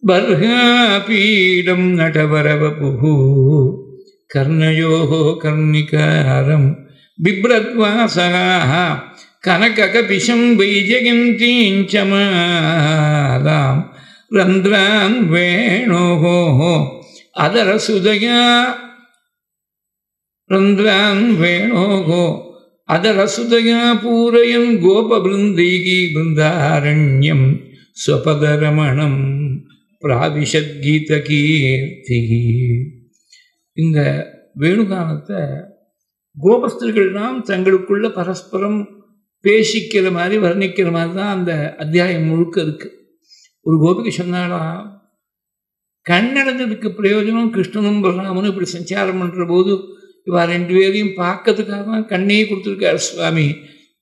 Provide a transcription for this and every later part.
बर्हापीडं नटवरवपुः कर्णयोः कर्णिकारं बिभ्रद्वासः कनककपिशं वैजयन्तीं च मालां रन्ध्रान् वेणोः अदरसुदया रन्ध्रान् वेणोः अदरसुदया पूरयन् गोपवृन्दैः बृन्दारण्यं स्वपदरमणं प्राविशद्गीतकीर्तिः. இந்த வேணுகானத்தை கோபஸ்திரிகள்லாம் தங்களுக்குள்ள பரஸ்பரம் பேசிக்கிற மாதிரி வர்ணிக்கிற மாதிரி தான் அந்த அத்தியாயம் முழுக்க இருக்கு. ஒரு கோபிகை சொன்னாலா, கண்ணடைஞ்சதுக்கு பிரயோஜனம் கிருஷ்ணனும் பலராமனும் இப்படி சஞ்சாரம் பண்ணுற போது இவா ரெண்டு பேரையும் பார்க்கறதுக்காக தான் கண்ணையே கொடுத்துருக்கார் சுவாமி.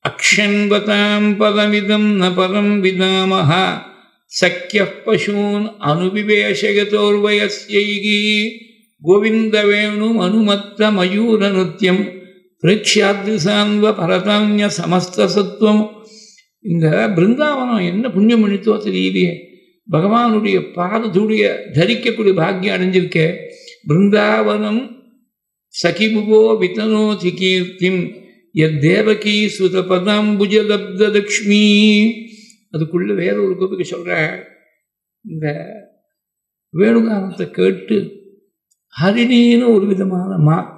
அக்ஷன்வதாம் பதமிதம் ந பரம் விதாமஹா சக்கிய பசூன் அனுவிவேஷயதோர்வயஸ்யைகி கோவிந்த வேணும் அனுமத்த மயூர நுத்தியம் பிரக்ஷாத்ரிசான்வ பரதான்ய சமஸ்த சத்துவம். இந்த பிருந்தாவனம் என்ன புண்ணியம் பண்ணித்தோ தெரியலையே, பகவானுடைய பாதத்துடைய தரிக்கக்கூடிய பாக்கியம் அடைஞ்சிருக்கே. பிருந்தாவனம் சகிபுவோ விதனோதி கீர்த்திம் எத் தேவகி சுத பதாம்புஜ லப்த லக்ஷ்மி. அதுக்குள்ள வேற ஒரு கோபிகை சொல்ற, இந்த வேணுகானத்தை கேட்டு ஹரிணின்னு ஒரு விதமான மான்,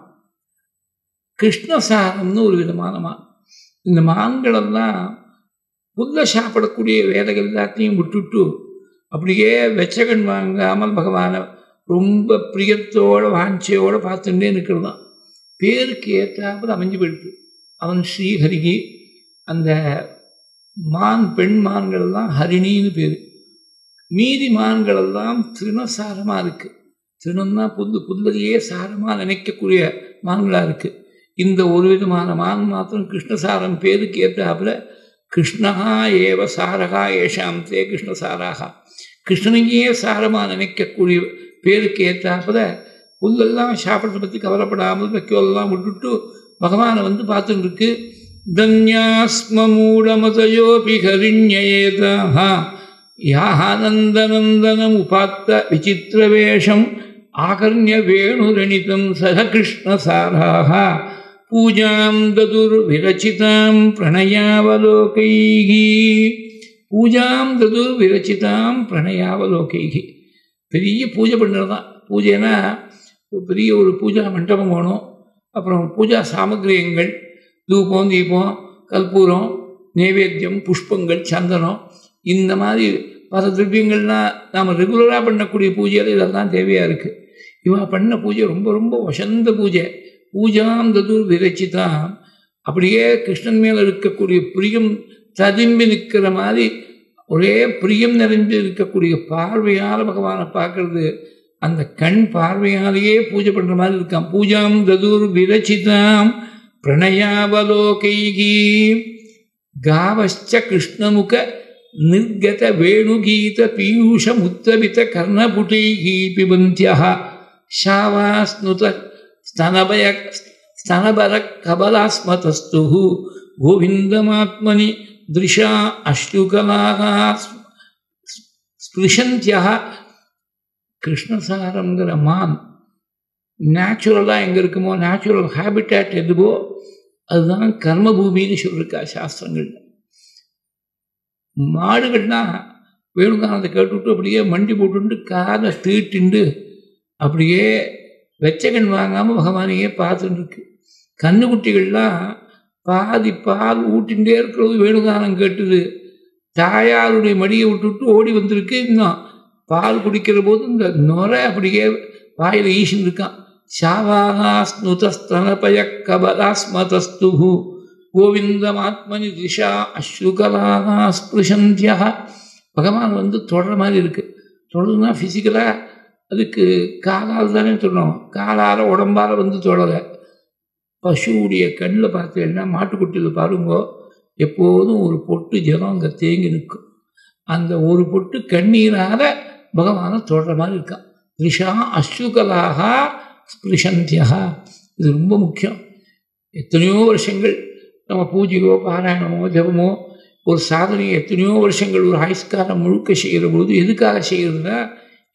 கிருஷ்ணசாரம்னு ஒரு விதமான மான். இந்த மான்களெல்லாம் புல்ல சாப்பிடக்கூடிய வேலைகள் எல்லாத்தையும் விட்டுட்டு அப்படியே வெச்சகன் வாங்காமல் பகவானை ரொம்ப பிரியத்தோடு வாஞ்சையோடு பார்த்துட்டே நிற்கிறது தான். பேருக்கு ஏற்றாப்புல அமைஞ்சு போயிடுது. அவன் ஸ்ரீஹரிகி. அந்த மான் பெண் மான்களெல்லாம் ஹரிணின்னு பேர். மீதி மான்களெல்லாம் திருணசாரமாக இருக்குது. திருணம்னா புல்லையே சாரமாக நினைக்கக்கூடிய மான்களாக இருக்குது. இந்த ஒரு விதமான மான் மாத்திரம் கிருஷ்ணசாரம் பேருக்கு ஏற்றாப்புல கிருஷ்ணா ஏவ சாரகா ஏஷாம் தே கிருஷ்ணசாராக, கிருஷ்ணனையே சாரமாக நினைக்கக்கூடிய பேருக்கு ஏற்றாப்புல புல்லெல்லாம் சாப்பிட்றத பற்றி கவலைப்படாமல் வைக்கோல்லாம் விட்டுட்டு பகவானை வந்து பார்த்துட்டு இருக்கு. தன்யாஸ்மூடமதயோபி ஹரிண்யேதாக யானந்தநந்தனம் உபாத்த விசித்திரவேஷம் ஆகர்ணிய வேணுரணிதம் சக கிருஷ்ணசாராக பூஜாம் ததுர் விரச்சிதாம் பிரணயாவலோகைஹி. பூஜாம் ததுர் விரச்சிதாம் பிரணயாவலோகைஹி. பெரிய பூஜை பண்ணுறது தான். பூஜைனா பெரிய ஒரு பூஜா மண்டபம் வேணும். அப்புறம் பூஜா சாமகிரியங்கள், தூபம் தீபம் கற்பூரம் நைவேத்தியம் புஷ்பங்கள் சந்தனம், இந்த மாதிரி பல திரவியங்கள்லாம் நாம் ரெகுலராக பண்ணக்கூடிய பூஜையில் இதெல்லாம் தேவையாக இருக்குது. இவா பண்ண பூஜை ரொம்ப ரொம்ப வசந்த பூஜை. பூஜாம் ததுர் விரச்சிதாம், அப்படியே கிருஷ்ணன் மேலே இருக்கக்கூடிய பிரியம் ததும்பி நிற்கிற மாதிரி ஒரே பிரியம் நிறைஞ்சு இருக்கக்கூடிய பார்வையால் பகவானை பார்க்கறது. அந்த கண் பார்வையாலேயே பூஜை பண்ணுற மாதிரி இருக்கான். பூஜாம் ததுர் விரச்சிதாம் பிரணயாவலோகைகி காவச்ச கிருஷ்ணமுக நிர்கத வேணுகீத பீயூஷ முத்தபித கர்ணபுட்டைகி பிபந்தியः ஷாவாஸ்னுத ஸ்தனபர கபலாஸ்மதஸ்துः கோவிந்தமாத்மனி திருஷா அஸ்ருகலாக ஸ்பிருஷந்தியः. கிருஷ்ணசாரங்கிற மான் நேச்சுரலாக எங்கே இருக்குமோ, நேச்சுரல் ஹேபிட்டேட் எதுவோ அதுதான் கர்மபூமின்னு சொல்லியிருக்கா சாஸ்திரங்கள். மாடுகள்னா வேணுகானத்தை கேட்டுவிட்டு அப்படியே மண்டி போட்டுட்டு காதை தீட்டிண்டு அப்படியே வெச்சகன் வாங்காமல் பகவானையே பார்த்துட்டு இருக்கு. கண்ணுக்குட்டிகள்லாம் பாதி பால் ஊட்டிகிட்டே இருக்கிறது வேணுகானம் கேட்டுது. தாயாருடைய மடியை விட்டுவிட்டு ஓடி வந்திருக்கு. இன்னும் பால் குடிக்கிற போது இந்த நுரை அப்படியே வாயில் ஈசின்னு இருக்கான். சாவாஸ்னுதஸ்தனபய கபலாஸ்மதஸ்து கோவிந்தமாத்மனி திஷா அஸ்ருகலாக ஸ்பிருஷந்தியா. பகவான் வந்து தொடர மாதிரி இருக்குது. தொடர்னா ஃபிசிக்கலாக அதுக்கு காலால் தானே தொடரும், காலால் உடம்பால் வந்து தொடரை. பசுவுடைய கண்ணில் பார்த்தீங்கன்னா மாட்டுக்குட்டியில் பாருங்கோ, எப்போதும் ஒரு பொட்டு ஜலம் அங்கே தேங்கி நிற்கும். அந்த ஒரு பொட்டு கண்ணீரால் பகவானை தொடர மாதிரி இருக்கான். திஷா அஸ்ருகலாக ஸ்பிருஷந்தியா. இது ரொம்ப முக்கியம். எத்தனையோ வருஷங்கள் நம்ம பூஜையோ பாராயணமோ ஜபமோ ஒரு சாதனையை எத்தனையோ வருஷங்கள் ஒரு ஆயுஷ்காலம் முழுக்க செய்கிற பொழுது எதுக்காக செய்கிறதுனா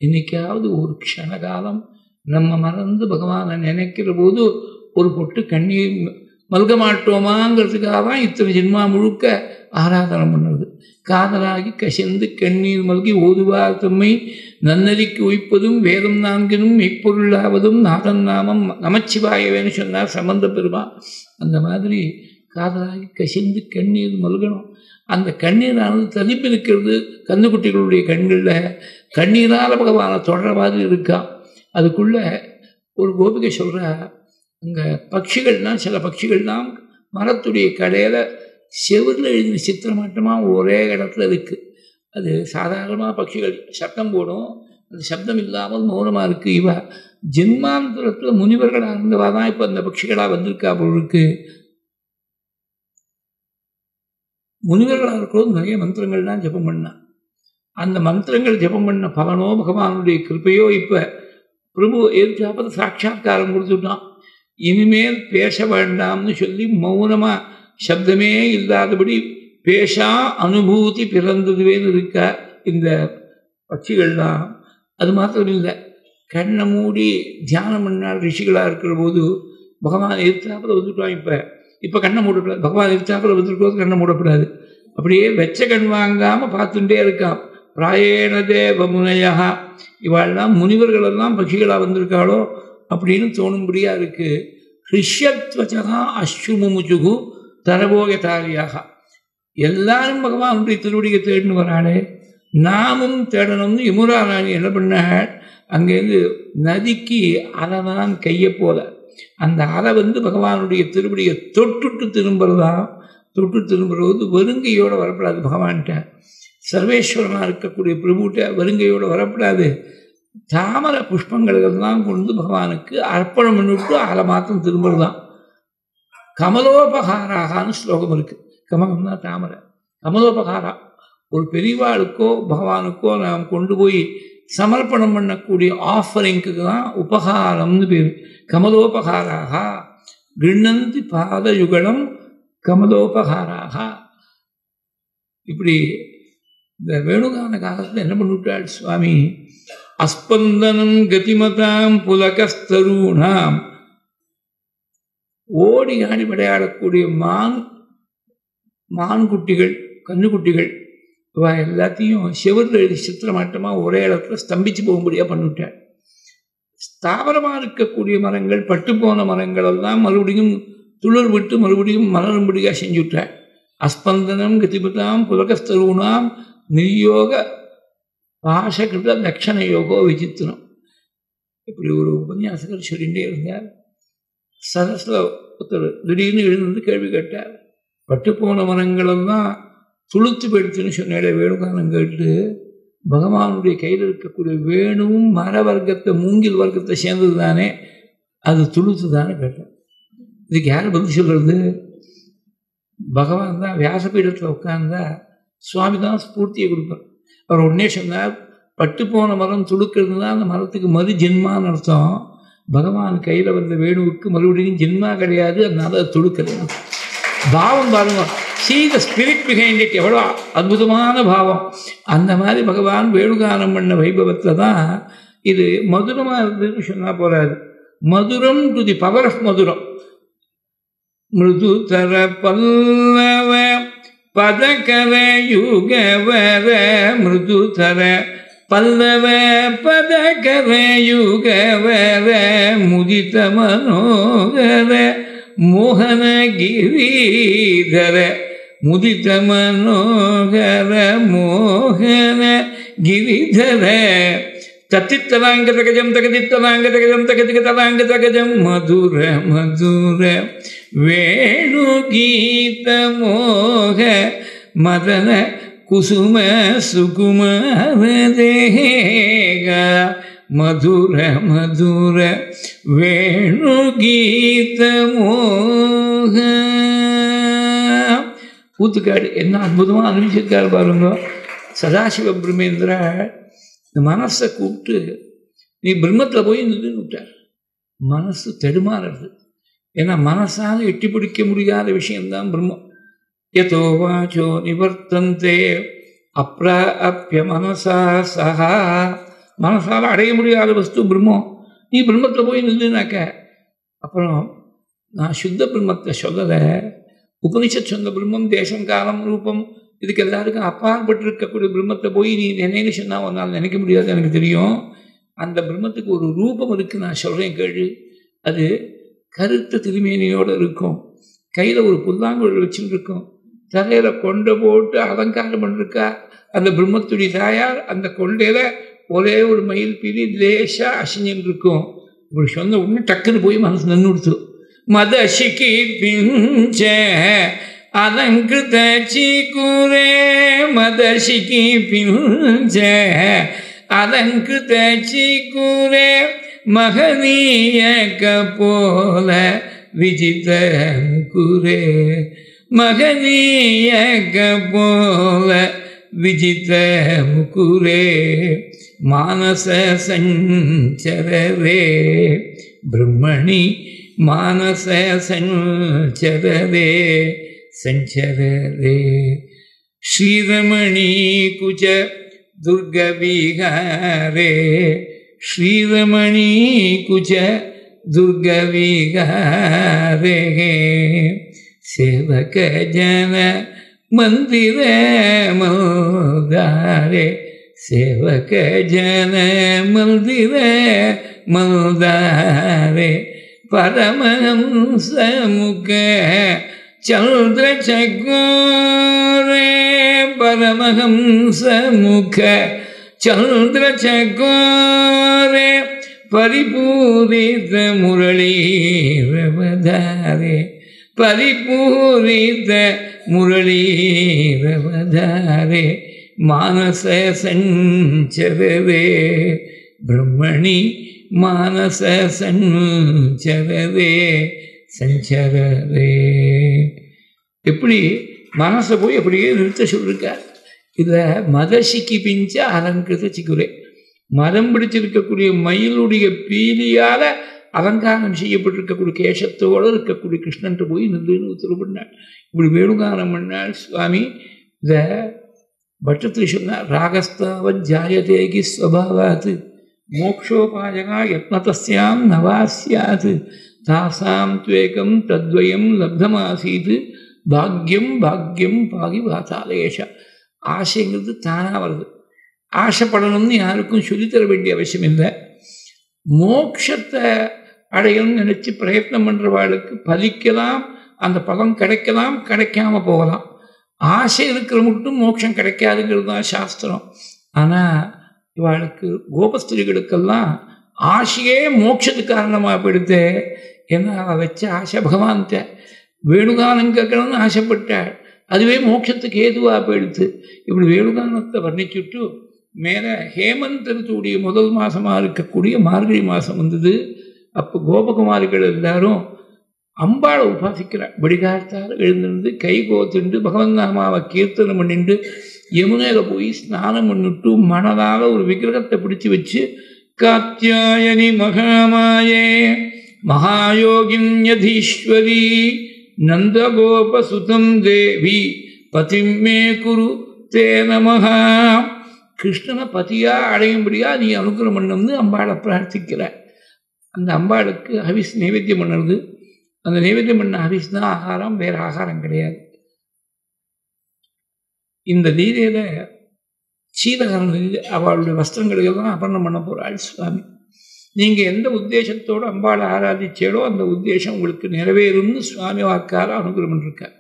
இன்னைக்காவது ஒரு க்ஷணகாலம் நம்ம மறந்து பகவானை நினைக்கிற போது ஒரு பொட்டு கண்ணீர் மல்க மாட்டோமாங்கிறதுக்காக தான் இத்தனை ஜென்மா முழுக்க ஆராதனை பண்ணுறது. காதலாகி கசிந்து கண்ணீர் மல்கி ஓதுவார் தம்மை நன்னறிக்கு உய்ப்பதும் வேதம் நான்கினும் மெய்ப்பொருளாவதும் நாதன் நாமம் நமச்சிவாயவேன்னு சொன்னார் சம்பந்த பெருமான். அந்த மாதிரி காதலாகி கசிந்து கண்ணீர் மல்கணும். அந்த கண்ணீரானது தனிப்பு இருக்கிறது கந்துக்குட்டிகளுடைய கண்களில். கண்ணீரால் பகவானை தொடர மாதிரி இருக்கான். அதுக்குள்ளே ஒரு கோபிகை சொல்கிறா, அங்கே பட்சிகள்லாம் சில பட்சிகள்லாம் மரத்துடைய கடையில் செவரில் எழுதின சித்திரமாட்டமாக ஒரே இடத்துல இருக்குது. அது சாதாரணமாக பட்சிகள் சப்தம் போடும், அந்த சப்தம் இல்லாமல் மௌனமாக இருக்குது. இவ ஜென்மாந்தரத்தில் முனிவர்களாக இருந்தவா தான் இப்போ அந்த பட்சிகளாக வந்திருக்கா போல் இருக்கு. முனிவர்களாக இருக்கிறது நிறைய மந்திரங்கள்லாம் ஜபம் பண்ணான். அந்த மந்திரங்கள் ஜபம் பண்ண பலனோ பகவானுடைய கிருப்பையோ இப்போ பிரபு எதிர்த்தாப்பது சாட்சாத்காரம் கொடுத்துட்டான். இனிமேல் பேச வேண்டாம்னு சொல்லி மௌனமாக சப்தமே இல்லாதபடி பேஷா அனுபூதி பிறந்ததுவேன்னு இருக்கா இந்த பட்சிகள்லாம். அது மாத்திரம் இல்லை, கண்ணை மூடி தியானம் பண்ணால் ரிஷிகளாக இருக்கிற போது பகவான் எதிர்த்தாப்பில் வந்துட்டான். இப்போ கண்ணை மூடக்கூடாது, பகவான் எதிர்த்தாப்பில் வந்துருக்கிறது கண்ணை மூடக்கூடாது. அப்படியே வெச்ச கண் வாங்காமல் பார்த்துட்டே இருக்கான். பிராயேண தேவ முனையா, இவாள்லாம் முனிவர்களெல்லாம் பட்சிகளாக வந்திருக்காளோ அப்படின்னு தோணும்படியாக இருக்குது. ஹிருஷ்யத்வச்சகா அஸ்ருமுமுச்சுகு தரபோகதாரியாக. எல்லாரும் பகவானுடைய திருவடியை தேடின்னு வராளே, நாமும் தேடணும்னு யமுனாராணி என்ன பண்ணாள், அங்கேருந்து நதிக்கு அலைதான் கையை போல அந்த அலை பகவானுடைய திருவடியை தொட்டுட்டு திரும்புறதான். தொட்டு திரும்புறது வருங்கையோடு வரப்படாது. பகவான்கிட்ட சர்வேஸ்வரனாக இருக்கக்கூடிய பிரபுகிட்ட வருங்கையோடு வரப்படாது. தாமரை புஷ்பங்களெல்லாம் கொண்டு பகவானுக்கு அர்ப்பணம் பண்ணிவிட்டு அலை மாத்திரம் திரும்புறதான். கமலோபகாராகான்னு ஸ்லோகம் இருக்குது. கமலம்னா தாமரை, கமலோபகாரா. ஒரு பெரியவாளுக்கோ பகவானுக்கோ நாம் கொண்டு போய் சமர்ப்பணம் பண்ணக்கூடிய ஆஃபரிங்க்கு தான் உபகாரம்னு பேர். கமலோபகாராக கிருண்ணந்தி பாதயுகலம் கமலோபகாராக. இப்படி இந்த வேணுகான காலத்தில் என்ன பண்ணிவிட்டாள் சுவாமி, அஸ்பந்தனம் கதிமதாம் புலகஸ்தரூணாம். ஓடி ஆடி விளையாடக்கூடிய மான் குட்டிகள் கன்றுக்குட்டிகள் இவ எல்லாத்தையும் செவரில் எழுதி சித்திரமாட்டமாக ஒரே இடத்துல ஸ்தம்பிச்சு போகும்படியாக பண்ணிவிட்டாள். ஸ்தாவரமாக இருக்கக்கூடிய மரங்கள் பட்டு போன மரங்கள் எல்லாம் மறுபடியும் துளிர் விட்டு மறுபடியும் மலரும்படியாக செஞ்சுவிட்டாள். அஸ்பந்தனம் கதிபதாம் புலகஸ்தரூணாம் நிர்யோக பாசகிருத லக்ஷண யோகோ விசித்திரம். இப்படி ஒரு உபன்யாசகர் சொல்லிகிட்டே இருந்தார். சதஸில் ஒருத்தர் திடீர்னு எழுந்து கேள்வி கேட்டார். பட்டுப்போன மரங்களெல்லாம் துளுத்து போயிடுச்சுன்னு சொன்னேட வேணுகானம் கேட்டு, பகவானுடைய கையில் இருக்கக்கூடிய வேணுவும் மர வர்க்கத்தை மூங்கில் வர்க்கத்தை சேர்ந்தது தானே, அது துளுத்து தானே கேட்டேன். இதுக்கு யார் பதில் சொல்கிறது? பகவான் தான் வியாசபீடத்தில் உட்கார்ந்தா சுவாமி தான் ஸ்பூர்த்தியை கொடுப்பார். அவர் உடனே சொன்னார், பட்டு போன மரம் துளுக்கிறது தான் அந்த மரத்துக்கு மறு ஜென்மான்னு அர்த்தம். பகவான் கையில் வந்த வேணுவுக்கு மறுபடியும் ஜென்மா கிடையாது, அதனால அது துளுக்கிறது. பாவம் பாருங்க, see the spirit behind it. எவ்வளோ அற்புதமான பாவம். அந்த மாதிரி பகவான் வேணுகானம் பண்ண வைபவத்தில் தான் இது மதுரமாக இருந்ததுன்னு சொன்னால் போகாது. மதுரம் டு தி பவர் ஆஃப் மதுரம். மிருது தர பல்லவ பதகர யுகவர மிருது தர பல்லவ பதகர யுகவர முதித மனோகர மோகன கிரீதர முதித மனோகர மோகன கிரிதர தத்தித்தலாங்கதகஜம் தகதித்தலாங்கதகஜம் தகதிகதலாங்கதகஜம் மதுர மதுர வேணுகீத மோக மதன குசும சுகுமார தேக மதுர மதுர வேணுகீத மோக. கூத்துக்காடு என்ன அற்புதமாக அனுபவிச்சிருக்காரு பாருங்க. சதாசிவ பிரம்மேந்திர இந்த மனசை கூப்பிட்டு நீ பிரம்மத்தில் போய் நின்று விட்டார். மனசு தடுமாறுறது. ஏன்னா மனசால் எட்டி பிடிக்க முடியாத விஷயம்தான் பிரம்மம். யதோ வாச்சோ நிவர்த்தந்தே அப்ராப்ய மனசா சஹா மனசால் அடைய முடியாத வஸ்து பிரம்மம். நீ பிரம்மத்தில் போய் நின்றுனாக்க அப்புறம் நான் சுத்த பிரம்மத்தை சொல்லலை, உபனிஷத் சொந்த பிரம்மம் தேசம் காலம் ரூபம் இதுக்கு எல்லாருக்கும் அப்பாற்பட்டு இருக்கக்கூடிய பிரம்மத்தை போய் நீ நினைன்னு சொன்னால் ஒன்றால் நினைக்க முடியாது, எனக்கு தெரியும். அந்த பிரம்மத்துக்கு ஒரு ரூபம் இருக்குது, நான் சொல்கிறேன் கேளு. அது கருத்த திருமேனியோடு இருக்கும், கையில் ஒரு புல்லாங்குழல் வச்சுட்டு இருக்கும், தலையில் கொண்டை போட்டு அலங்காரம் பண்ணிருக்கா அந்த பிரம்மத்துடைய தாயார். அந்த கொண்டையில் ஒரே ஒரு மயில் பீலி லேசாக அசிஞ்சின்னு இருக்கும். இப்படி சொன்ன உடனே டக்குன்னு போய் மனசு நின்று கொடுத்து. மதசிக்கு பிஞ்ச அலங்கிருத சீக்குரே, மதசிக்கு பிஞ்ச அலங்கிருத சீக்குரே, மகனீய கபோல விஜித முகுரே, மகனீய கபோல விஜித முகுரே, மானச சஞ்சரரே பிரம்மணி, மானச சஞ்சரரே சஞ்சரரே. ஸ்ரீரமணி குஜ துர்க விகாரே, ஸ்ரீரமணி குஜ துர்க விகாரே, சேவக ஜன மந்திர மல்தாரே, சேவக ஜன மந்திர மல்தாரே, பரமஹம்ச முக சந்திர சக்கோரே, பரமஹம்ச முக சந்திர சக்கோரே, பரிபூரித முரளீரவதாரே, பரிபூரித முரளீரவதாரே, மானச சஞ்சரரே பிரம்மணி, மானச சஞ்சரரே சஞ்சரரே. எப்படி மனசை போய் அப்படியே நிறுத்த சொல்லியிருக்கார். இதில் மதசிக்கு பிஞ்ச அலங்கிருத சிக்குரே, மதம் பிடிச்சிருக்கக்கூடிய மயிலுடைய பீலியால் அலங்காரம் செய்யப்பட்டிருக்கக்கூடிய கேசத்தோடு இருக்கக்கூடிய கிருஷ்ணன்ட்டு போய் நின்றுன்னு உத்தரவு பண்ணார். இப்படி வேணுகானம் பண்ணார் சுவாமி. இதை பட்டத்தில் சொன்னார், ராகஸ்தாவன் ஜாயதேகி ஸ்வபாவாத் மோக்ஷோபாயகா யத்னதஸ்யாம் நவாஸ்யாத் தாசாம் துவேகம் தத்வயம் லப்தமாசீத் பாக்யம் பாக்யம் பாகி வாசாலேஷ. ஆசைங்கிறது தானாக வருது, ஆசைப்படணும்னு யாருக்கும் சொல்லித்தர வேண்டிய அவசியம் இல்லை. மோட்சத்தை அடையணும்னு நினச்சி பிரயத்னம் பண்ணுறவாளுக்கு பலிக்கலாம், அந்த பலம் கிடைக்கலாம், கிடைக்காம போகலாம். ஆசை இருக்கிற மட்டும் மோட்சம் கிடைக்காதுங்கிறது தான் சாஸ்திரம். ஆனால் இவாளுக்கு கோபஸ்திரிகளுக்கெல்லாம் ஆசையே மோட்சத்துக்கு காரணமாக போயிடுது. ஏன்னா அவள் வச்ச ஆசை பகவான்கிட்ட வேணுகானம் கேட்கணும்னு ஆசைப்பட்டாள், அதுவே மோட்சத்துக்கு ஏதுவாக போயிடுது. இப்படி வேணுகானத்தை வர்ணிச்சுட்டு மேலே ஹேமந்த் ருத்துடைய முதல் மாதமாக இருக்கக்கூடிய மார்கழி மாதம் வந்தது. அப்போ கோபகுமாரிகள் எல்லாரும் அம்பாளை உபாசிக்கிறாள். விடிகாலத்தால் எழுந்திருந்து கை கோத்துண்டு பகவன் நாமாவை கீர்த்தனம் பண்ணிட்டு யமுனையில் போய் ஸ்நானம் பண்ணிட்டு மனதால் ஒரு விக்கிரகத்தை பிடிச்சி வச்சு காத்யாயனி மகாமாயே மகாயோகின்யதீஸ்வரி நந்தகோபசுதம் தேவி பதிம் மே குரு தே நமஹா. கிருஷ்ணனை பதியாக அடையும்படியாக நீ அனுகிரகம் பண்ணணும்னு அம்பாளை பிரார்த்திக்கிறார். அந்த அம்பாளுக்கு ஹவிஸ் நைவேத்தியம் பண்ணுறது, அந்த நைவேத்தியம் பண்ண ஹவிஸ் தான் ஆகாரம், வேறு ஆகாரம் கிடையாது. இந்த லீலையில் சீதகரன் அவளுடைய வஸ்திரங்களுக்கெல்லாம் அபர்ணம் பண்ண போகிறாள் சுவாமி. நீங்கள் எந்த உத்தேசத்தோடு அம்பாளை ஆராதிச்சேடோ அந்த உத்தேசம் உங்களுக்கு நிறைவேறும்னு சுவாமி வாக்கார அனுகிரகம் பண்ணிருக்கார்.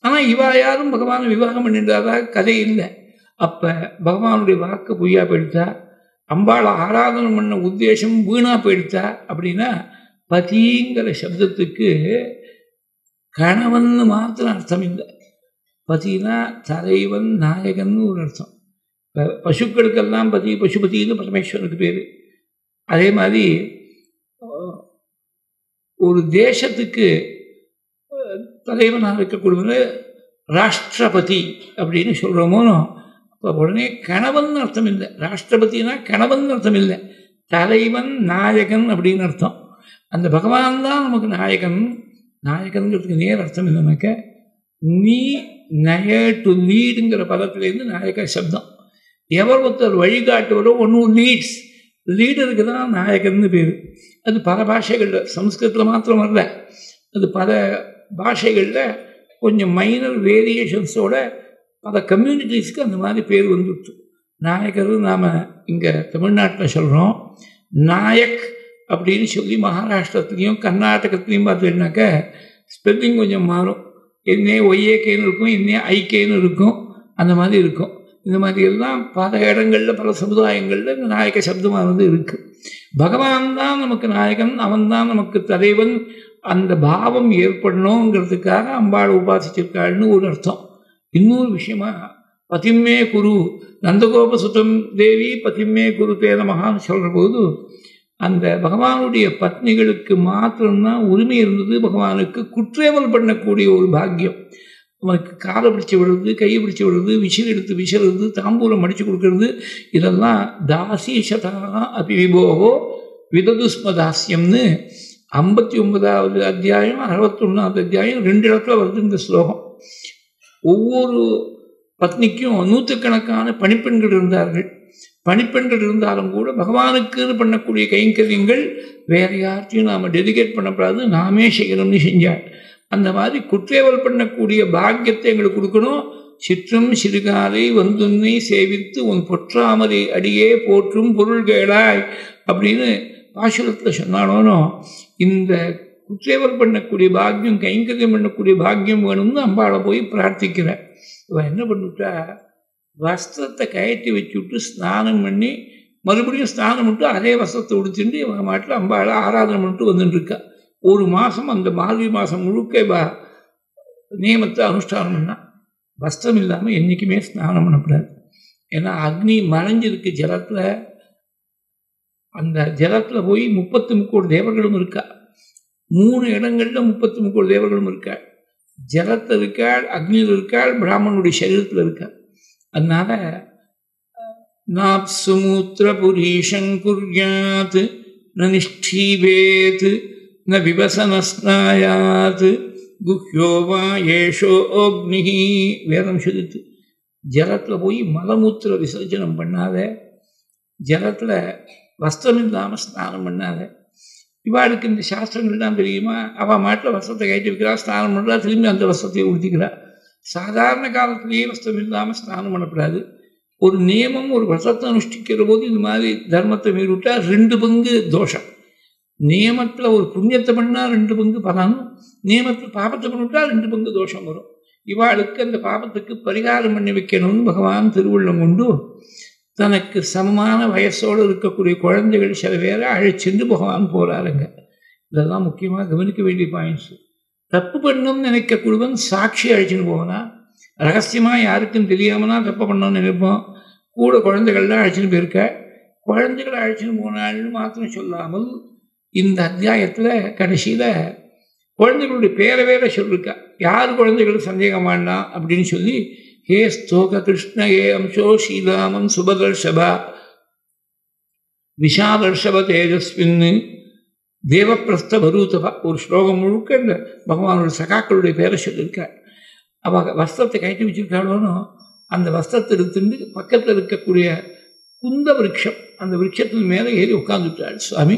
ஆனால் இவா யாரும் பகவானை விவாகம் பண்ணிட்டாதான் கதை இல்லை. அப்போ பகவானுடைய வாக்கு பொய்யா போயிடுத்தா, அம்பாளை ஆராதனை பண்ண உத்தேசம் வீணாக போயிடுத்தா. அப்படின்னா பதிங்கிற சப்தத்துக்கு கணவன் மாத்திரம் அர்த்தம் இல்லை. பதினா தலைவன் நாயகன் ஒரு அர்த்தம். இப்போ பசுக்களுக்கெல்லாம் பதி, பசுபதினு பரமேஸ்வரனுக்கு பேர். அதே மாதிரி ஒரு தேசத்துக்கு தலைவனாக இருக்கக்கூடியவங்க ராஷ்டிரபதி அப்படின்னு சொல்கிறோமோ, அப்போ உடனே கணவன் அர்த்தம் இல்லை. ராஷ்டிரபதினா கணவன் அர்த்தம் இல்லை, தலைவன் நாயகன் அப்படின்னு அர்த்தம். அந்த பகவான் தான் நமக்கு நாயகன். நாயகன்கிறதுக்கு நேர் அர்த்தம் இல்லைனாக்க நீ நய டு லீடுங்கிற பதத்திலேருந்து நாயக சப்தம். எவர் ஒருத்தர் வழிகாட்டுவரோ ஒன்றும் லீட்ஸ், லீடருக்கு தான் நாயகர்னு பேர். அது பல பாஷைகளில், சம்ஸ்கிருதத்தில் மாத்திரம் வரல, அது பல பாஷைகளில் கொஞ்சம் மைனர் வேரியேஷன்ஸோட பல கம்யூனிட்டிஸ்க்கு அந்த மாதிரி பேர் வந்துடுச்சு. நாயகர் நாம் இங்கே தமிழ்நாட்டில் சொல்கிறோம். நாயக் அப்படின்னு சொல்லி மகாராஷ்டிரத்துலேயும் கர்நாடகத்துலேயும் பார்த்தீங்கன்னாக்க ஸ்பெல்லிங் கொஞ்சம் மாறும். என்னே ஒய்ஏகேன்னு இருக்கும், என்னே ஐகேன்னு இருக்கும், அந்த மாதிரி இருக்கும். இந்த மாதிரி எல்லாம் பல இடங்களில் பல சமுதாயங்களில் இந்த நாயக சப்தமானது இருக்குது. பகவான் தான் நமக்கு நாயகன், அவன் தான் நமக்கு தலைவன், அந்த பாவம் ஏற்படணுங்கிறதுக்காக அம்பாளை உபாசிச்சிருக்காள்னு ஒரு அர்த்தம். இன்னொரு விஷயமா பதிம்மே குரு, நந்தகோப சுதம் தேவி பதிம்மே குரு தேன மகான்னு சொல்கிற போது அந்த பகவானுடைய பத்னிகளுக்கு மாத்திரம்தான் உரிமை இருந்தது. பகவானுக்கு குற்றேவல் பண்ணக்கூடிய ஒரு பாக்கியம். அவனுக்கு காலை பிடிச்சி விடுறது, கையை பிடிச்சி விடுறது, விசில் எடுத்து விசிறது, தாம்பூலம் அடித்து கொடுக்கறது, இதெல்லாம் தாசீஷதா அபிவிபோகோ விததுஸ்மதாசியம்னு 59வது அத்தியாயம் 61வது அத்தியாயம் 2 இடத்துல வருது இந்த ஸ்லோகம். ஒவ்வொரு பத்னிக்கும் நூற்றுக்கணக்கான பணிப்பெண்கள் இருந்தார்கள். பணிப்பெண்கள் இருந்தாலும் கூட பகவானுக்குன்னு பண்ணக்கூடிய கைங்கரியங்கள் வேறு யார்த்தையும் நாம் டெடிகேட் பண்ணக்கூடாது, நாமே செய்யணும்னு செஞ்சாள். அந்த மாதிரி குற்றேவல் பண்ணக்கூடிய பாக்கியத்தை எங்களுக்கு கொடுக்கணும். சிற்றும் சிறுகாலை வந்துன்னை சேவித்து உன் பொற்றாமரை அடியே போற்றும் பொருள் கேளாய் அப்படின்னு பாசுரத்தில் சொன்னானோ. இந்த குற்றேவல் பண்ணக்கூடிய பாக்கியம், கைங்கரியம் பண்ணக்கூடிய பாக்கியம் வேணும்னு அம்பாளை போய் பிரார்த்திக்கிறேன். இவன் என்ன பண்ணிவிட்டா, வஸ்திரத்தை கயற்றி வச்சுவிட்டு ஸ்நானம் பண்ணி மறுபடியும் ஸ்நானம் பண்ணிட்டு அதே வஸ்திரத்தை உடுத்திட்டு இவங்க மாட்டில் அம்பாளை ஆராதனை பண்ணிட்டு வந்துட்டுருக்கா. ஒரு மாதம் அந்த மார்கழி மாதம் முழுக்க நியமத்தை அனுஷ்டானம் பண்ணால் வஸ்திரம் இல்லாமல் என்றைக்குமே ஸ்நானம் பண்ணக்கூடாது. ஏன்னா அக்னி மறைஞ்சிருக்கு ஜலத்தில். அந்த ஜலத்தில் போய் 33 தேவர்களும் இருக்கா. 3 இடங்களில் 33 தேவர்களும் இருக்கா. ஜலத்தில் இருக்காள், அக்னியில் இருக்காள், பிராமணனுடைய சரீரத்தில் இருக்கா. அதனால நாப்சுமூத்திர புரீஷங்குர்யாத் ந நிஷ்டீவேத் ந விவசனஸ்நாயாத் குஹ்யோவா ஏஷோ அக்னிஹி வேதம் சொல்லித்து. ஜலத்தில் போய் மலமூத்திர விசர்ஜனம் பண்ணாத, ஜலத்தில் வஸ்திரம் இல்லாமல் ஸ்நானம் பண்ணாத. இவாளுக்கு இந்த சாஸ்திரங்கள்லாம் தெரியுமா? அவள் மாட்டில் வஸ்திரத்தை கட்டி வைக்கிறா, ஸ்நானம் பண்ணுறா, திரும்பி அந்த வஸ்திரத்தை உடுத்திக்கிறா. சாதாரண காலத்திலேயே வஸ்திரம் இல்லாமல் ஸ்நானம் பண்ணக்கூடாது. ஒரு நியமம், ஒரு வசத்தை அனுஷ்டிக்கிற போது இது மாதிரி தர்மத்தை மீறிவிட்டால் 2 பங்கு தோஷம். நியமத்தில் ஒரு புண்ணியத்தை பண்ணால் 2 பங்கு பலன், நியமத்தில் பாபத்தை பண்ணிவிட்டால் 2 பங்கு தோஷம் வரும். இவாளுக்கு அந்த பாபத்துக்கு பரிகாரம் பண்ணி வைக்கணும்னு பகவான் திருவுள்ளம் கொண்டு தனக்கு சமமான வயசோடு இருக்கக்கூடிய குழந்தைகள் சில பேரை அழைச்சிட்டு பகவான் போகிறாருங்க. இதெல்லாம் முக்கியமாக கவனிக்க வேண்டிய பாயிண்ட்ஸு. தப்பு பண்ணணும்னு நினைக்கக்கூடியவன் சாட்சி அழைச்சின்னு போகனா, ரகசியமாக யாருக்கும் தெரியாமனா தப்பு பண்ணணும்னு நினைப்போம். கூட குழந்தைகள்லாம் அழைச்சின்னு போயிருக்க. குழந்தைகளை அழைச்சின்னு போனாள்னு மாத்திரம் சொல்லாமல் இந்த அத்தியாயத்தில் கடைசியில் குழந்தைகளுடைய பேரை வேற சொல்லியிருக்கா. யார் குழந்தைகள் சந்தேகம் வேண்டாம் அப்படின்னு சொல்லி, ஹே ஸ்தோக கிருஷ்ண ஹே அம்சோ ஸ்ரீராமன் சுபதர்ஷபா விஷாதர்ஷப தேஜஸ்வின்னு தேவப்பிரஸ்த பரூதபா ஒரு ஸ்லோகம் முழுக்க இந்த பகவானோட சகாக்களுடைய பேரை சொல்லியிருக்காள். அவள் வஸ்திரத்தை கட்டி வச்சுருக்காளோன்னு அந்த வஸ்திரத்தை எடுத்துட்டு பக்கத்தில் இருக்கக்கூடிய குந்த விருட்சம், அந்த விருட்சத்தின் மேலே ஏறி உட்காந்துட்டாள் சுவாமி.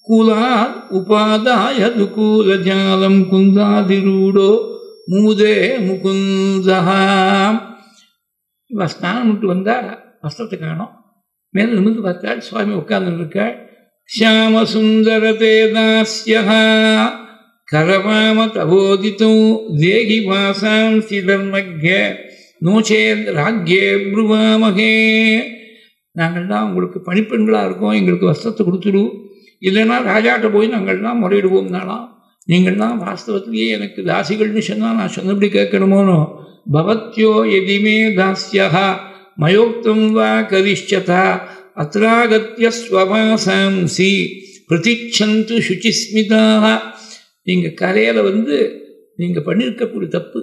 கூலார் உபாதாய துகூல ஜாலம் குந்தாதிரூடோ மூதே முகுந்தா. இவன் ஸ்நானம் விட்டு வந்தால் வஸ்திரத்தை காணும். மேலே நிமிர்ந்து பார்த்தாள், சுவாமி உட்கார்ந்துருக்காள். ஷியாம சுந்தரதே தாஸ்யா கரவாம தபோதித்தோ தேகி வாசாம் சிதர்மக்ய நோச்சேத் ராக்யே ப்ருவாமகே. நாங்கள்லாம் உங்களுக்கு பணிப்பெண்களாக இருக்கோம், எங்களுக்கு வஸ்திரத்தை கொடுத்துடு, இல்லைன்னா ராஜாட்ட போய் நாங்கள்லாம் முறையிடுவோம்னாலாம். நீங்கள்லாம் வாஸ்தவத்திலேயே எனக்கு தாசிகள்னு சொன்னால் நான் சொன்னபடி கேட்கணுமோனோ. பவத்யோ எதிமே தாஸ்யா மயோக்தம் வா கரிஷ்யதா அத்ராகத்ய ஸ்வவாசாம்சி பிரதிச்சந்து சுச்சிஸ்மிதாக. நீங்கள் கரையில் வந்து நீங்கள் பண்ணியிருக்கக்கூடிய தப்பு,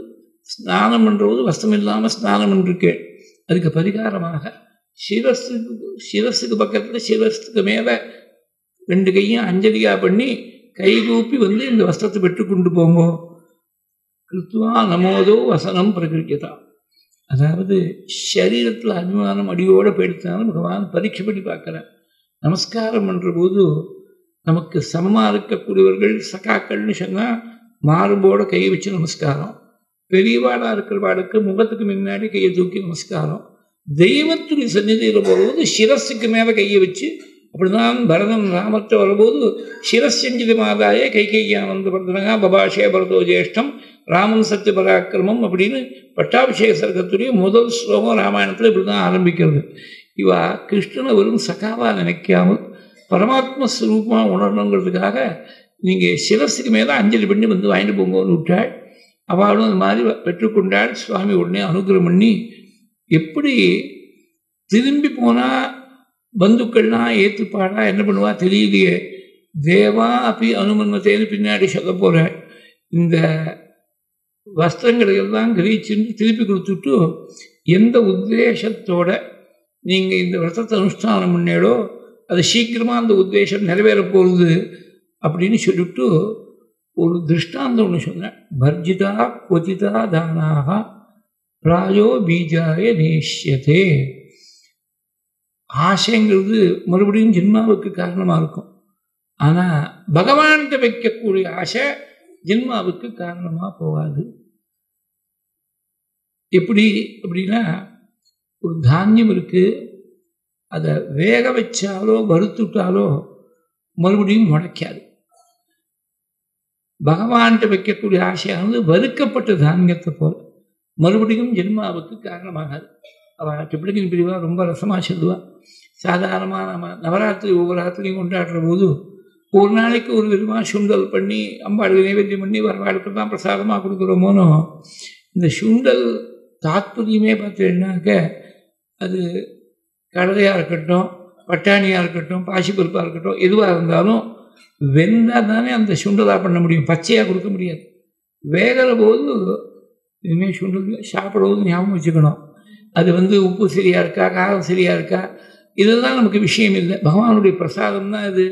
ஸ்நானம் பண்ணுறது வஸ்திரம் இல்லாமல் ஸ்நானம் பண்ணிருக்கேன். அதுக்கு பரிகாரமாக சிரஸுக்கு பக்கத்தில் சிரஸுக்கு மேலே 2 கையும் அஞ்சலியாக பண்ணி கைகூப்பி வந்து இந்த வஸ்திரத்தை பெற்று கொண்டு போங்கோ. கிருத்வா நமோதோ வசனம் பிரகிருத்தியதா. அதாவது சரீரத்தில் அபிமானம் அடியோடு போயிடுத்தாலும் பகவான் பரீட்சை பண்ணி பார்க்குறேன். நமஸ்காரம் பண்ணுற போது நமக்கு சமமாக இருக்கக்கூடியவர்கள் சகாக்கள்னு சொன்னால் மார்போட கையை வச்சு நமஸ்காரம், பெரியவாடாக இருக்கிறவாளுக்கு முகத்துக்கு முன்னாடி கையை தூக்கி நமஸ்காரம், தெய்வத்துடைய சந்நிதியில் போகும்போது சிரஸுக்கு மேலே கையை வச்சு, அப்படிதான் பரதன் ராமர்கிட்ட வரும்போது சிரஸ்யஞ்சிதி மாதாயே கைகையானந்த பரதனகா பபாஷே பரதோ ஜேஷ்டம் ராமன் சத்திய பராக்கிரமம் அப்படின்னு பட்டாபிஷேக சர்க்கத்துடைய முதல் ஸ்லோகம் ராமாயணத்தில் இப்படி தான் ஆரம்பிக்கிறது. இவா கிருஷ்ணனை வெறும் சகாவாக நினைக்காமல் பரமாத்ம ஸ்வரூபமாக உணரணுங்கிறதுக்காக நீங்கள் சிரஸுக்கு மேலே அஞ்சலி பண்ணி வந்து வாங்கிட்டு போங்கன்னு விட்டாள். அவளும் அந்த மாதிரி பெற்றுக்கொண்டாள். சுவாமி உடனே அனுகிரகம் பண்ணி, எப்படி திரும்பி போனால் பந்துக்கள்லாம் ஏற்றுப்பாடா என்ன பண்ணுவா தெரியலையே, தேவா அப்படி அனுமன்மத்தேன்னு பின்னாடி சொல்ல போகிறாள். இந்த வஸ்திரங்களை எல்லாம் கிரகிச்சுன்னு திருப்பி கொடுத்துட்டு எந்த உத்தேசத்தோட நீங்கள் இந்த விரதத்தை அனுஷ்டானம் பண்ணேடோ அது சீக்கிரமாக அந்த உத்தேசம் நிறைவேற போகுது அப்படின்னு சொல்லிவிட்டு ஒரு திருஷ்டாந்தம் ஒன்று சொன்னேன். வர்ஜிதா கொதிதா தானாக பிராயோ பீஜாய நேஷ்யதே. ஆசைங்கிறது மறுபடியும் ஜென்மாவுக்கு காரணமாக இருக்கும். ஆனால் பகவான்கிட்ட வைக்கக்கூடிய ஆசை ஜென்மாவுக்கு காரணமாக போகாது. எப்படி அப்படின்னா, ஒரு தானியம் இருக்குது, அதை வேக வச்சாலோ வறுத்துட்டாலோ மறுபடியும் முளைக்காது. பகவான்கிட்ட வைக்கக்கூடிய ஆசையானது வறுக்கப்பட்ட தானியத்தை போல மறுபடியும் ஜென்மாவுக்கு காரணமாகாது. அவள் டிப்ளிகின் பிரிவாக ரொம்ப ரசமாக சொல்லுவாள். சாதாரணமாக நம்ம நவராத்திரி ஒவ்வொரு ராத்திரியும் கொண்டாடுற போது ஒரு நாளைக்கு ஒரு விதமாக சுண்டல் பண்ணி அம்பாளுக்கு நைவேத்தியம் பண்ணி வரவாளுக்கு தான் பிரசாதமாக கொடுக்குறோமோனோ, இந்த சுண்டல் தாத்பரியமே பார்த்தீங்கன்னாக்க அது கடலையாக இருக்கட்டும், பட்டாணியாக இருக்கட்டும், பாசிப்பருப்பாக இருக்கட்டும், எதுவாக இருந்தாலும் வெந்தால் தானே அந்த சுண்டலாக பண்ண முடியும், பச்சையாக கொடுக்க முடியாது. வேகிற போது இனிமேல் சுண்டல் சாப்பிடும்போது ஞாபகம் வச்சுக்கணும், அது உப்பு சரியாக இருக்கா, காரம் சரியாக இருக்கா, இதெல்லாம் நமக்கு விஷயம் இல்லை. பகவானுடைய பிரசாதம் தான் இது.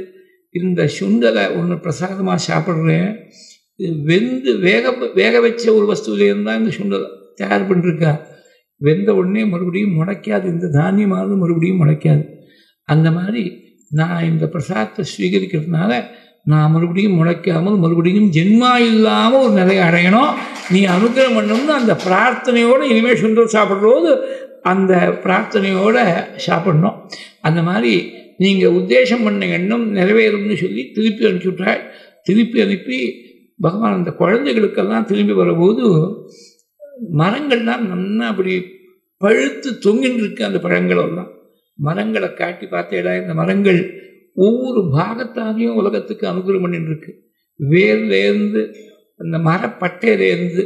இந்த சுண்டலை ஒன்று பிரசாதமாக சாப்பிட்றேன், இது வெந்து வேக வச்ச ஒரு வஸ்துவிலேருந்து தான் இந்த சுண்டலை தயார் பண்ணிருக்கா. வெந்த உடனே மறுபடியும் முளைக்காது, இந்த தானியமானது மறுபடியும் முளைக்காது. அந்த மாதிரி நான் இந்த பிரசாதத்தை ஸ்வீகரிக்கிறதுனால நான் மறுபடியும் முளைக்காமல் மறுபடியும் ஜென்மா இல்லாமல் ஒரு நிலையை அடையணும், நீ அனுகிரகம் பண்ணணும்னு அந்த பிரார்த்தனையோடு இனிமேல் சுண்டல் சாப்பிட்றபோது அந்த பிரார்த்தனையோடு சாப்பிடணும். அந்த மாதிரி நீங்கள் உத்தேசம் பண்ண எண்ணம் நிறைவேறும்னு சொல்லி திருப்பி அனுப்பிச்சுட்டாள். திருப்பி அனுப்பி பகவான் அந்த குழந்தைகளுக்கெல்லாம் திரும்பி வரும்போது மரங்கள்லாம் நல்லா அப்படி பழுத்து தொங்கின்னு இருக்கு. அந்த பழங்களெல்லாம் மரங்களை காட்டி பார்த்தேடா, இந்த மரங்கள் ஒவ்வொரு பாகத்தாலையும் உலகத்துக்கு அனுகிரகம் பண்ணிட்டு இருக்கு. வேர்லேருந்து, அந்த மரப்பட்டையிலேருந்து,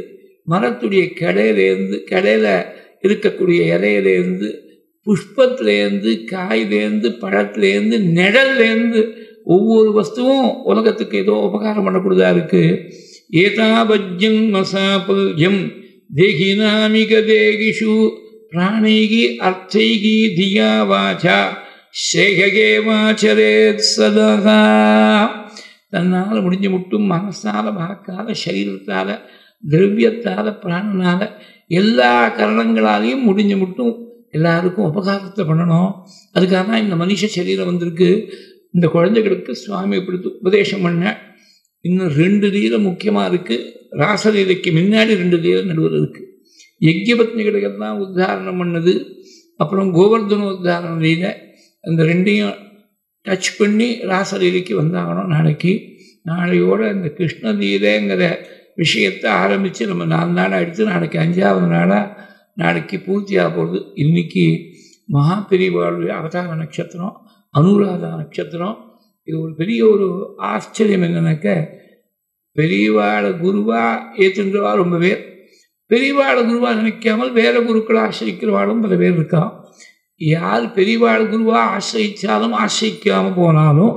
மரத்துடைய கிளையிலேருந்து, கிளையில் இருக்கக்கூடிய இலையிலேருந்து, புஷ்பத்திலேருந்து, காயிலேருந்து, பழத்துலேருந்து, நிழல்லேருந்து ஒவ்வொரு வஸ்துவும் உலகத்துக்கு ஏதோ உபகாரம் பண்ணக்கூடியதாக இருக்குது. ஏதாபஜ்யம் மசாபல்யம் தேகினாமிக தேகிஷு பிராணிகி அர்த்தைகி தியா வாச்சா ஸ்ரேகே வாச்சரேத் சதா. தன்னால் முடிஞ்ச மட்டும் மனசால, வாக்கால, சரீரத்தால், திரவியத்தால், பிராணனால், எல்லா கரணங்களாலையும் முடிஞ்ச மட்டும் எல்லாருக்கும் உபகாரத்தை பண்ணணும். அதுக்காக தான் இந்த மனுஷ சரீரம் வந்திருக்கு. இந்த குழந்தைகளுக்கு சுவாமி இப்படி உபதேசம் பண்ண. இன்னும் 2 லீலை முக்கியமாக இருக்குது. ராசலீலைக்கு முன்னாடி 2 லீலை நடுவில் இருக்குது. யஜ்ஞபத்னிகளுக்கெல்லாம் உத்தாரணம் பண்ணது, அப்புறம் கோவர்தன உத்தாரண லீலை, அந்த 2ஐயும் டச் பண்ணி ராசலீலைக்கு வந்தாகணும். நாளையோட இந்த கிருஷ்ண லீலைங்கிற விஷயத்தை ஆரம்பித்து நம்ம 4 நாள் ஆகிடுச்சு. நாளைக்கு 5ஆவது நாளாக நாளைக்கு பூர்த்தியாக போகுது. இன்றைக்கி மகாபெரிவாளுடைய அவதார நட்சத்திரம், அனுராதா நட்சத்திரம். இது ஒரு பெரிய ஒரு ஆச்சரியம் என்னன்னாக்க, பெரியவாளை குருவாக ஏற்றுன்றவா ரொம்ப பேர், பெரியவாளை குருவாக நினைக்காமல் வேறு குருக்களை ஆசிரிக்கிறவாளும் பல பேர் இருக்கான். யார் பெரியவாளை குருவாக ஆசிரித்தாலும் ஆசிரிக்காமல் போனாலும்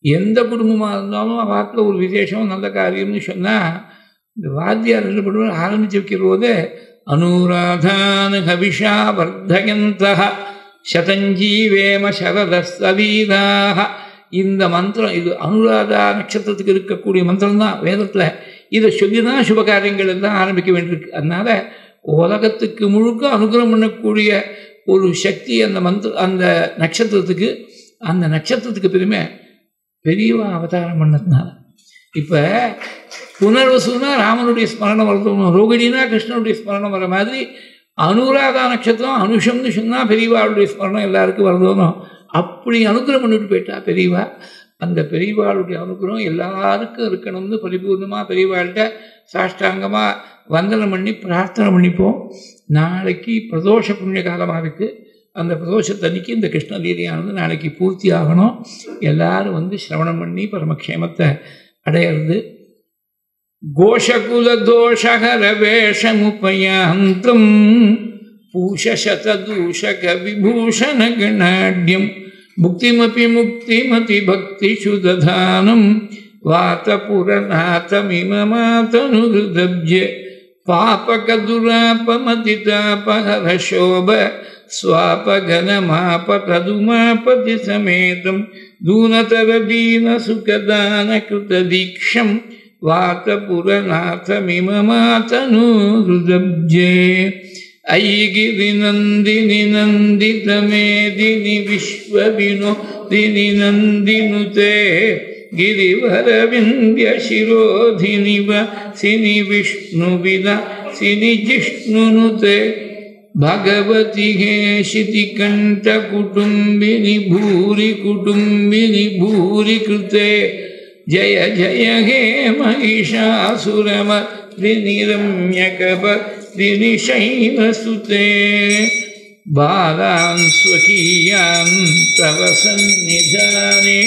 எந்த குடும்பமாக இருந்தாலும் வாரத்தில் ஒரு விசேஷம் நல்ல காரியம்னு சொன்னால் இந்த வாத்தியார் என்ன பண்ணுவார், ஆரம்பித்து வைக்கிற போதே அனுராதான் ஹவிஷா வர்தயந்தஹ சதஞ்சீவேம சரதஸ்தவீதாக. இந்த மந்திரம், இது அனுராதா நட்சத்திரத்துக்கு இருக்கக்கூடிய மந்திரம் தான் வேதத்தில். இதை சொல்லி தான் சுபகாரியங்கள் எல்லாம் ஆரம்பிக்க வேண்டியிருக்கு. அதனால் உலகத்துக்கு முழுக்க அனுகிரகம் பண்ணக்கூடிய ஒரு சக்தி அந்த அந்த நட்சத்திரத்துக்கு. அந்த நட்சத்திரத்துக்கு பெருமை பெரியவா அவதாரம் பண்ணதுனால. இப்போ புனர்வசுனா ராமனுடைய ஸ்மரணம் வருதணும், ரோகிணினா கிருஷ்ணனுடைய ஸ்மரணம் வர மாதிரி அனுராதா நட்சத்திரம் அனுஷம்னு சொன்னால் பெரியவாளுடைய ஸ்மரணம் எல்லாருக்கும் வருதணும். அப்படி அனுகிரகம் பண்ணிட்டு போயிட்டா பெரியவா. அந்த பெரியவாளுடைய அனுகிரகம் எல்லாருக்கும் இருக்கணும்னு பரிபூர்ணமாக பெரியவாள்கிட்ட சாஷ்டாங்கமாக வந்தனம் பண்ணி பிரார்த்தனை பண்ணிப்போம். நாளைக்கு பிரதோஷ புண்ணிய காலமாக இருக்குது. அந்த பிரதோஷத்தன்னைக்கு இந்த கிருஷ்ணலீலையானது நாளைக்கு பூர்த்தி ஆகணும். எல்லாரும் வந்து சிரவணம் பண்ணி பரமக்ஷேமத்தை அடையிறது. கோஷகுல தோஷகர வேஷமுபயாந்தம் பூஷசதூஷக விபூஷண கணாட்யம் புக்திமபி முக்திமதி பக்திஷு ததானம் வாதபுரநாதமிமமாதனுருதப்ஜ பாபகதுராபமதிதாபஹரசோப ஸ்வாபகனமாபததுமாபதி சமேதம் தூனதரதீனசுகதானகிருததீக்ஷம் வாதபுரநாதமிமமாதனுருதப்ஜே. ஐகிரிநந்தினி நந்திதமேதினி விஸ்வவினோதினி நந்தினுதே गिरिवरविन्द्यशिरोधिनि वसिनि विष्णुविलासिनि जिष्णुनुते भगवति हे शितिकण्ठकुटुम्बिनि भूरि कुटुम्बिनि भूरि कृते जय जय हे महिषासुरमर्दिनि शैलसुते बालान् स्वकीयान् तव सन्निधाने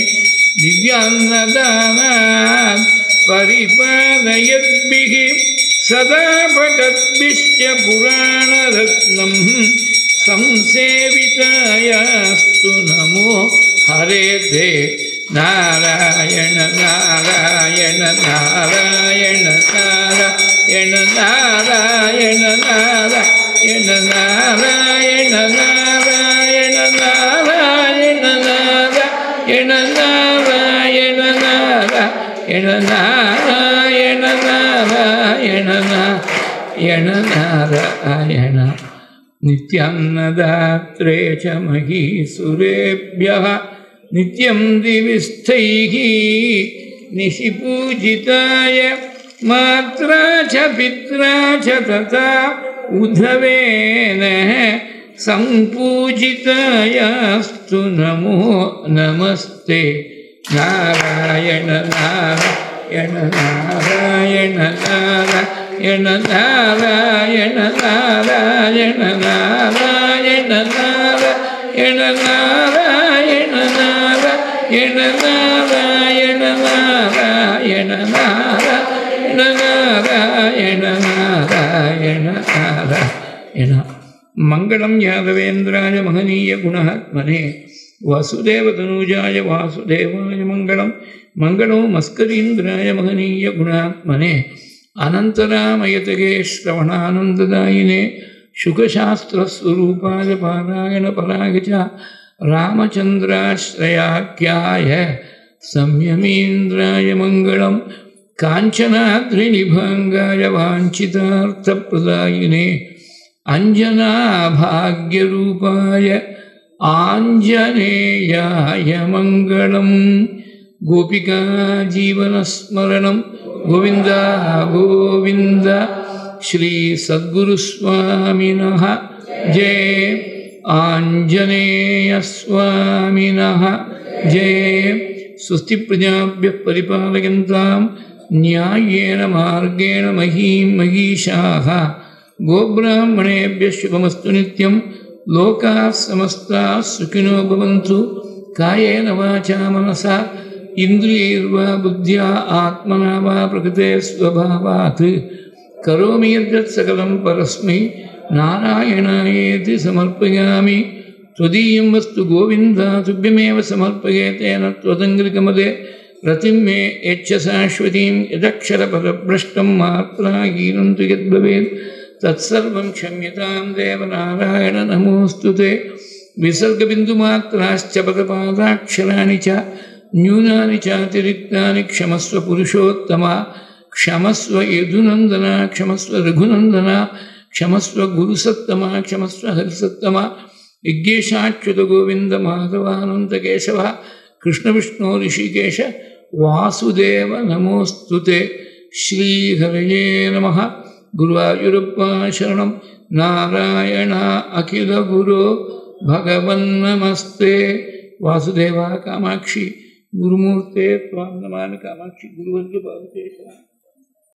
दिव्यान्नदानात् परिपालयद्भिः सदा भगद्भिश्च पुराणरत्नं संसेवितायास्तु नमो हरे ते नारायण नारायण नारायण नारायण नारायण नारायण नारायण नारायण नारायण नारायण नारायण नारायण नारायण नारायण नारायण नारायण नित्यान्नदात्रे च महीसुरेभ्यः नित्यं दिविस्थैः निशिपूजिताय मात्रा च पित्रा च तथा उद्धवेन संपूजितायास्तु नमो नमस्ते नारायण नारायण नारायण नारायण नारायण नारायण नारायण नारायण नारायण नारायण नारायण नारायण नारायण नारायण नारायण नारायण मंगलम यादवेन्द्राय महनीय गुणात्मने वासुदेवतनूजाय वासुदेवाय मंगलम मंगलो मस्करीन्द्राय महनीय गुणात्मने अनंतरामयतगे श्रवणानंददायिने शुकशास्त्रस्वरूपाय पारायण च रामचंद्राश्रयाख्याय संयमीन्द्राय मंगलम कांचनाद्रिनिभांगाय वाञ्छितार्थप्रदायिने अंजनाभाग्यरूपाय आंजनेयाय मंगलम गोपिका जीवनस्मरणं गोविंद गोविंद श्री सद्गुरुस्वामिनः जय आंजनेय स्वामिनः जय स्वस्ति प्रजाभ्यः परिपालयन्तां न्याय्येन मार्गेण महीं महीषाः गोब्राह्मणेभ्यः शुभमस्तु नित्यं लोकाः समस्ताः सुखिनो भवन्तु कायेन वाचा मनसा इन्द्रियैर्वा बुद्ध्या आत्मना वा प्रकृते स्वभावात् करोमि यद्यत् सकलं परस्मै नारायणायेति समर्पयामि त्वदीयं वस्तु गोविन्द तुभ्यमेव समर्पये तेन त्वदङ्घ्रिकमदे रतिं मे यच्च शाश्वतीं यदक्षरपदभ्रष्टं मात्राहीनं तु यद्भवेत् तत्सर्वं क्षम्यतां देवनारायण नमोऽस्तु ते विसर्गबिन्दुमात्राश्च पदपादाक्षराणि च न्यूनानि चातिरिक्तानि क्षमस्व पुरुषोत्तमा क्षमस्व यदुनन्दना क्षमस्व रघुनन्दना क्षमस्व गुरुसत्तमा क्षमस्व हरिसत्तमा यज्ञेशाच्युत गोविंद माधवानंद केशव कृष्ण विष्णु ऋषिकेश वासुदेव नमोस्तुते। श्रीहरये नमः। गुरुवायूरप्पा शरणं नारायण अखिल गुरो भगवन्नमस्ते। वासुदेवा कामाक्षी गुरुमूर्ते त्वां नमामि कामाक्षी गुरुवर्ग पावते।